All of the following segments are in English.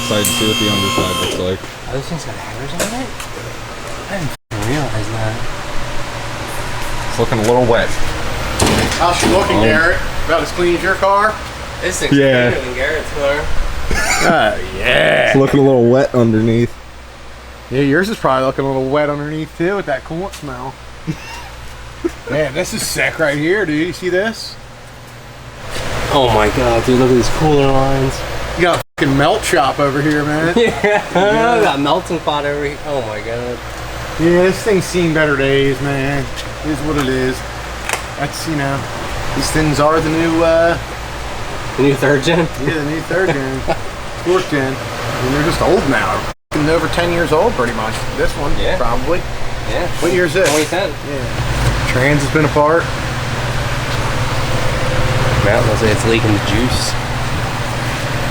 excited to see what the underside looks like. Oh, this thing's got hangers on it? I didn't realize that. It's looking a little wet. How's she looking, Garrett? About as clean as your car? This thing's cleaner than Garrett's car. Yeah. It's looking a little wet underneath. Yeah, yours is probably looking a little wet underneath too with that coolant smell. Man, this is sick right here, dude. You see this? Oh my god, dude, look at these cooler lines. You got a fucking melt shop over here, man. Yeah, got a melting pot over here. Oh my god. Yeah, this thing's seen better days, man. It is what it is. That's, you know, these things are the new, The new third gen? Yeah, the new third gen. Fourth gen. I mean, they're just old now. They're over 10 years old, pretty much. This one, probably. Yeah. What year is this? 2010. Yeah. Trans has been apart. Yeah, let's say it's leaking the juice.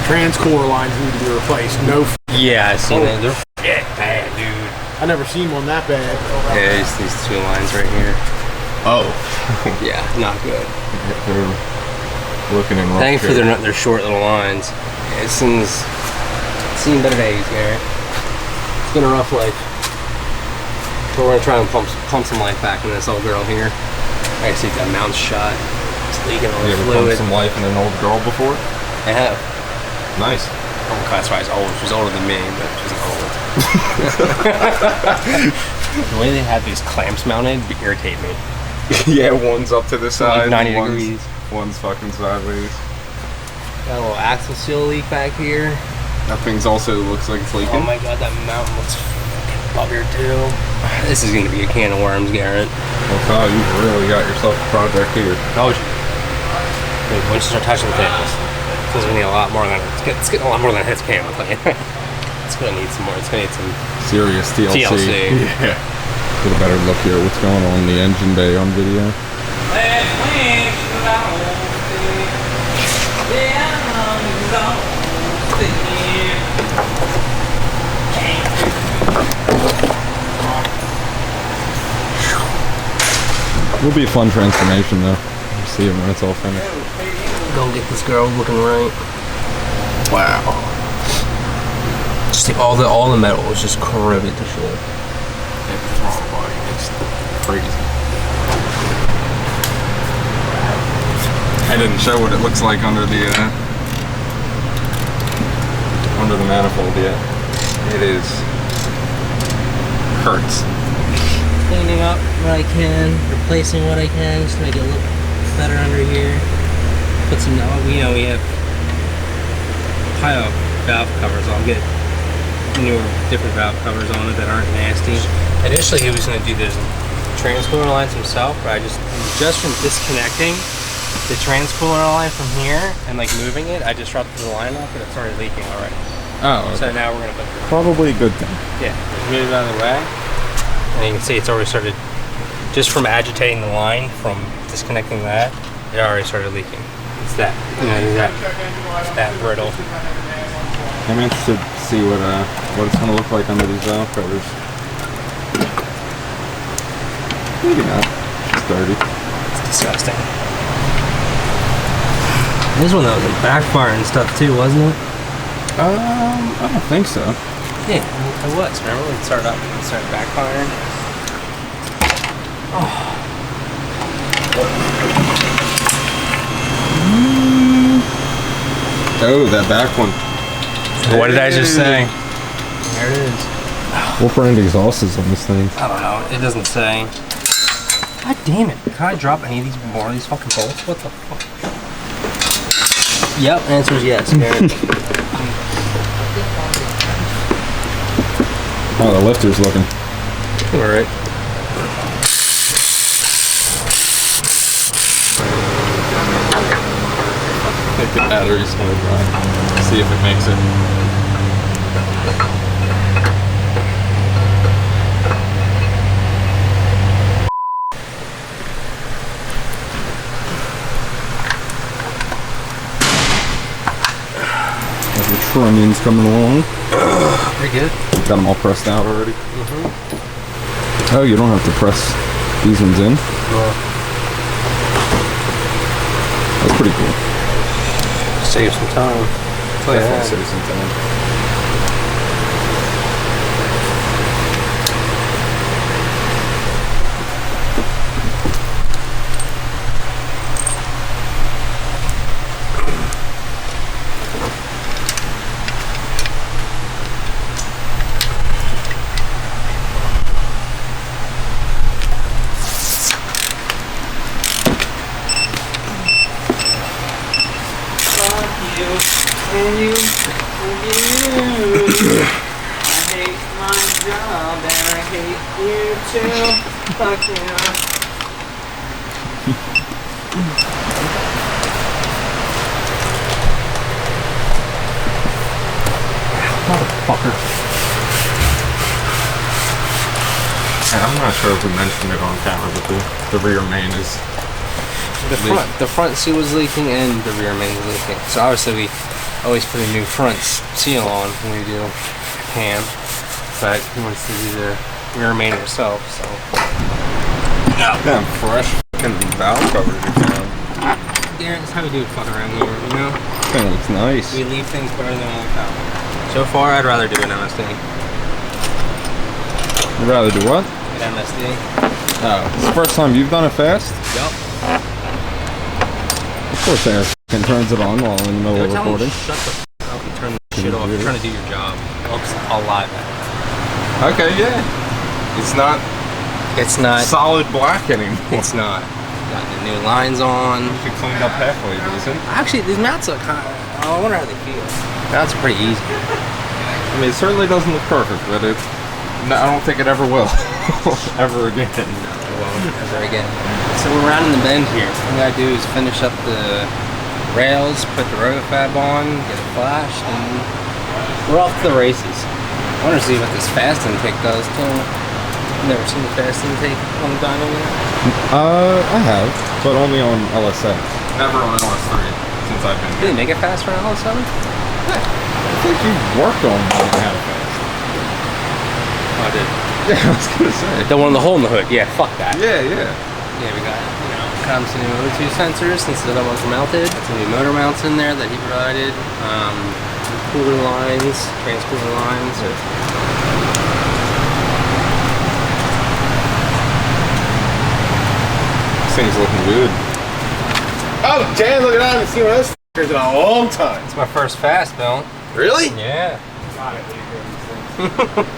Trans cooler lines need to be replaced. No. Yeah, I seen that. They're bad, dude. I never seen one that bad. Yeah, it's these two lines right here. Oh. Yeah, not good. They're looking in rough Thankfully, shape. they're not. They're short little lines. It's seen better days, Garrett. It's been a rough life. But we're gonna try and pump some life back in this old girl here. I see that mount shot. It's leaking all the You ever fluid. pumped some life in an old girl before? I have. Nice. I won't classify as old. She's older than me, but she's old. The way they have these clamps mounted irritate me. Yeah, one's up to the side. Like 90 degrees. One's fucking sideways. Got a little axle seal leak back here. That thing's also looks like it's leaking. Oh my god, that mountain looks fucking bugger too. This is gonna be a can of worms, Garrett. Well, Kyle, you really got yourself a project here. Oh, wait, once you start touching the tails, it's gonna need a lot more than it's getting a lot more than hits can. I'll tell you. It's gonna need some more. It's gonna need some serious TLC. Yeah. Get a better look here at what's going on in the engine bay on video. It'll be a fun transformation though. We'll see it when it's all finished. Go get this girl looking right. Wow. Just all the metal is just corroded to shit. It's crazy. I didn't show what it looks like under the manifold yet. It is hurts. Cleaning up what I can, replacing what I can, just to make it look better under here. Put some, we have pile valve covers. I'll get newer, different valve covers on it that aren't nasty. Initially, he was going to do the transcooler lines himself, but just from disconnecting the transcooler line from here and like moving it, I disrupted the line off and it started leaking already. Oh, okay. So now we're going to put Probably a good thing. just move it out of the way. And you can see it's already started, just from agitating the line, from disconnecting that, it already started leaking. It's that, that brittle. I'm interested to see what it's going to look like under these valve covers. Maybe not. It's dirty. It's disgusting. This one that was like backfire and stuff too, wasn't it? I don't think so. Yeah, it was. Remember when it started backfiring? Oh, that back one. What did I just say? There it is. What brand exhaust is on this thing? I don't know. It doesn't say. God damn it. Can I drop any of these more of these fucking bolts? What the fuck? Yep, answer is yes, Garrett. Oh, the lifter's looking. Alright. I think the battery's gonna dry. See if it makes it. The trunnions coming along. Pretty good. Got them all pressed out already. Oh, you don't have to press these ones in. That's pretty cool. Save some time. Definitely save some time. And you, I hate my job and I hate you too. Fuck you. Motherfucker. And I'm not sure if we mentioned it on camera, but the rear main is The front seal was leaking and the rear main was leaking. So obviously we always put a new front seal on when we do ham, but he wants to do the rear main himself. So damn fresh fucking valve covers you found. Darren, that's how we do it fucking around here, you know? That looks nice. We leave things better than we look out. So far, I'd rather do an MSD. You'd rather do what? An MSD. Oh, it's the first time you've done it fast? Yup. Of course Eric turns it on while in the middle of recording. Shut the f up and turn the shit off. You're trying to do your job. It looks a lot better. Okay, yeah. It's not solid black anymore. It's not. Got the new lines on. You cleaned up halfway decent. Actually, these mounts look kind of... I wonder how they feel. Mounts are pretty easy. I mean, it certainly doesn't look perfect, but I don't think it ever will. Ever again. No, it won't ever again. So we're rounding the bend here. What we gotta do is finish up the rails, put the rotofab on, get it flashed, and we're off to the races. I want to see what this fast intake does too. Never seen the fast intake on the dyno yet. I have, but only on LSX. Never on LS3 since I've been here. Did they make it fast for an LS7? Yeah. I think you worked on one that had it fast. Oh, I did. Yeah, I was gonna say. The one with the hole in the hood. Yeah, fuck that. Yeah. Yeah, we got, comes to new O2 sensors since the other ones were melted. Some new motor mounts in there that he provided. Cooler lines, trans-cooler lines. This thing's looking good. Oh, damn, look at that. I haven't seen one of those f***ers in a long time. It's my first fast, Bill. Really? Yeah. God, I hate doing these things.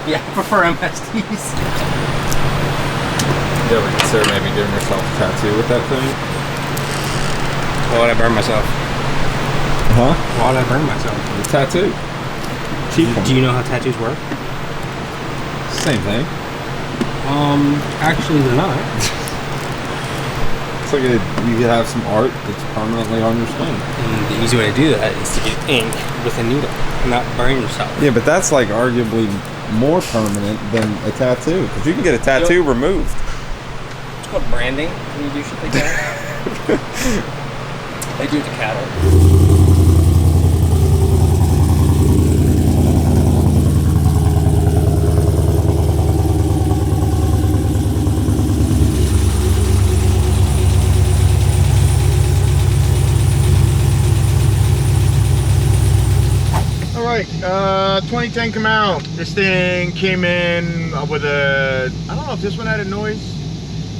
Yeah, I prefer MSDs. You ever consider maybe giving yourself a tattoo with that thing? Why would I burn myself? Huh? Why would I burn myself? The tattoo. Cheap one. Do you know how tattoos work? Same thing. Actually they're not. It's like you could have some art that's permanently on your skin. And the easy way to do that is to get ink with a needle, not burn yourself. Yeah, but that's like arguably more permanent than a tattoo, because you can get a tattoo removed. It's called branding when you do shit like that. They do it to cattle. Alright, 2010 Camaro. This thing came in with a... I don't know if this one had a noise.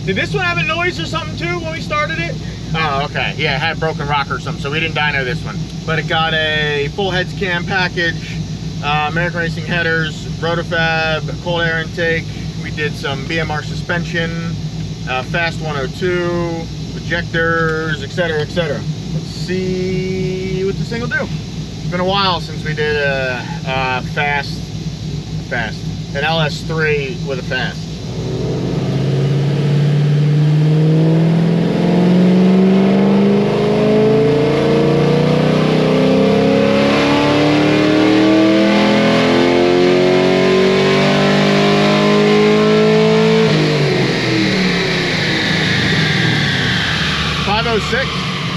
Did this one have a noise or something too when we started it? Oh, okay. Yeah, it had a broken rocker or something, so we didn't dyno this one. But it got a full heads cam package, American Racing headers, rotofab, cold air intake. We did some BMR suspension, fast 102, ejectors, etc., etc. Let's see what this thing will do. It's been a while since we did a fast, an LS3 with a fast. .506,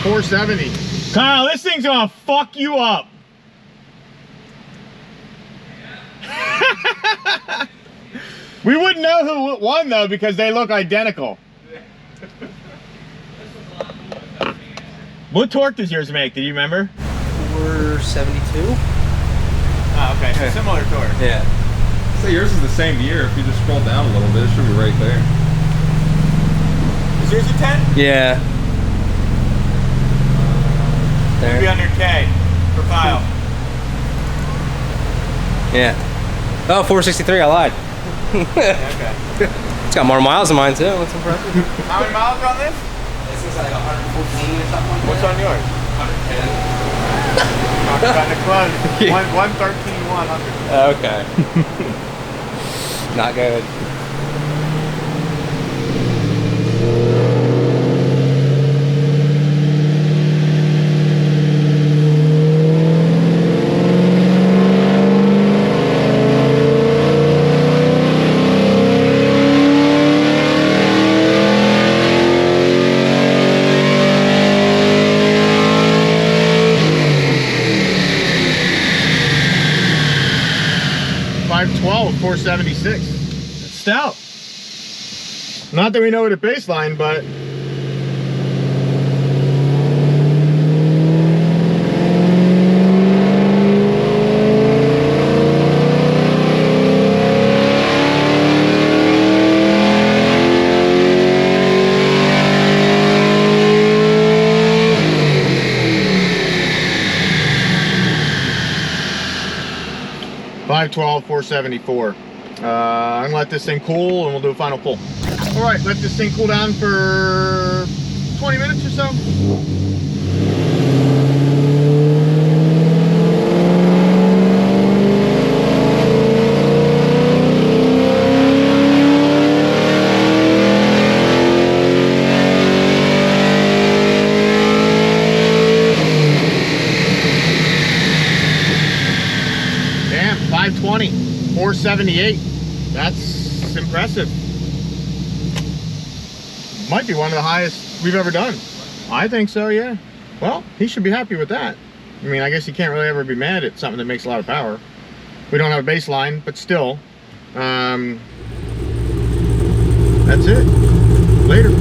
470. Kyle, this thing's gonna fuck you up. We wouldn't know who won though because they look identical. What torque does yours make? Do you remember? 472. Oh, okay. So similar torque. Yeah. So yours is the same year. If you just scroll down a little bit, it should be right there. Is yours a 10? Yeah. It'll be under K for Kyle. Yeah. Oh, 463. I lied. Okay. It's got more miles than mine too. That's impressive. How many miles are on this? This is like 114 or something. What's on yours? 110. Kind of close. 113,100. Okay. Not good. $476. It's stout. Not that we know it at baseline, but $474. I'm gonna let this thing cool and we'll do a final pull. All right, let this thing cool down for 20 minutes or so. Damn, 520, 478. That's impressive. Might be one of the highest we've ever done. I think so, yeah. Well, he should be happy with that. I mean, I guess you can't really ever be mad at something that makes a lot of power. We don't have a baseline, but still. That's it. Later.